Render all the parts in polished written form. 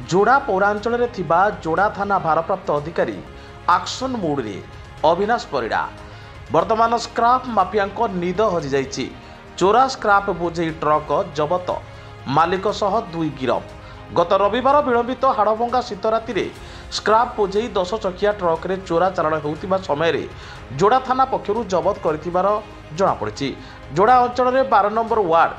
जोड़ा पौरांचल जोड़ा थाना भारप्राप्त अधिकारी एक्शन मोड्रे अविनाश परिड़ा वर्तमान स्क्राप माफिया निद हजि जाइछि। चोरा स्क्राप बोझे ट्रक जबत मालिक सह 2 गिरफ। गत रविवार विलंबित हाड़भंगा शीत राति स्क्राप बोझे 10 चकिया ट्रक रे चोरा चालाण होउतिबा समय जोड़ा थाना पक्षरु जबत करथिबार जणा पड़िछि। जोड़ा अंचल 12 नंबर वार्ड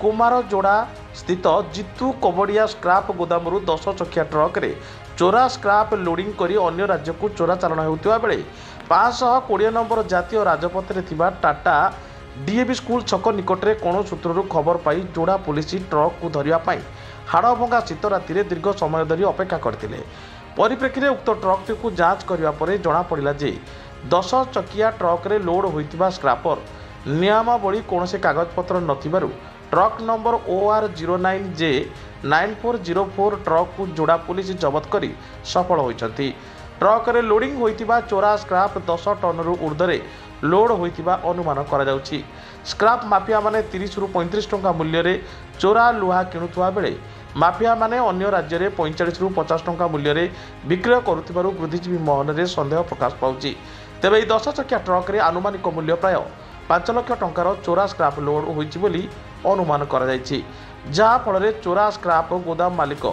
कुमार जोड़ा स्थित जितू कबड़िया स्क्राप गोदामरू 10 चकिया ट्रक रे चोरा स्क्राप लोडिंग करी अन्य राज्य को चोरा चालाण होउतिबा बेले 520 नंबर जातीय राजपथ रे थिबा टाटा डीएवी स्कूल छक निकट में कोण सूत्रु खबर पाई जोड़ा पुलिस ट्रक को धरिया पाई हाड़भंगा शीत राति दीर्घ समय धरी अपेक्षा करथिले। परिप्रेक्षी में उक्त ट्रक को जांच करने पर जना पड़ा जे 10 चकिया ट्रक रे लोड होइतिबा स्क्रापर नियमावली कौन से कागजपत्र नथिबारु ट्रक नंबर OR09J 9404 ट्रक को जोड़ा पुलिस जबत करी सफल होइछंती। ट्रक रे लोडिंग होइतिबा चोरा स्क्राप 10 टन रु ऊर्ध्वे लोड होइतिबा अनुमान करा जाउछि। स्क्राप माफिया माने 30 रु 35 टंका मूल्य रे चोरा लुहा किणुथुवा बेले माफिया माने अन्य राज्य रे 45 रु 50 टंका मूल्य रे विक्रय करुथिबारु बुद्धिजीवी महल रे संदेह प्रकाश पाउछि। तेबे 10 चकिया ट्रक रे आनुमानिक मूल्य प्राय 5 लाख टंकार चोरा स्क्राप लोड होइछि बोली अनुमान करा जाइछि। जहा फल चोरा स्क्राप गोदाम मालिक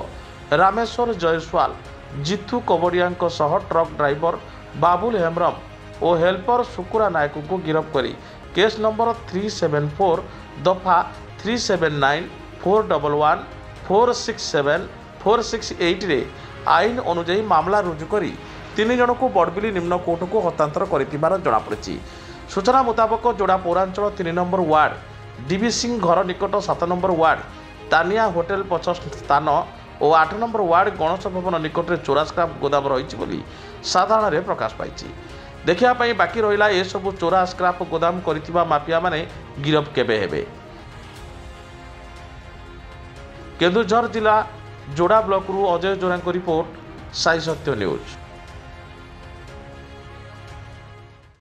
रामेश्वर जयसवाल जितू कबड़िया सह ट्रक ड्राइवर बाबुल हेम्ब्रम और हेल्पर सुकुरा नायक को गिरफ्त करी केस नंबर 374 दफा 379 411 467 468 रे आईन अनुजाई मामला रुजु करी 3 जन को बड़बिली निम्न कोर्ट को हस्तांतर कर जना पड़ी। सूचना मुताबक जोड़ा पौरांचल 3 नंबर वार्ड डीवी सिंह घर निकट 7 नंबर वार्ड तानिया होटेल पछ स्थान और 8 नंबर वार्ड गणेश भवन निकट में चोरा स्क्राप गोदाम रही साधारण रे प्रकाश पाई। देखा बाकी रहा ए सबु चोरा स्क्राप गोदाम करिथिबा माफिया माने गिरफ केबे हेबे। केन्दुझर जिला जोड़ा ब्लॉक रु अजय जोरा रिपोर्ट साई सत्य न्यूज।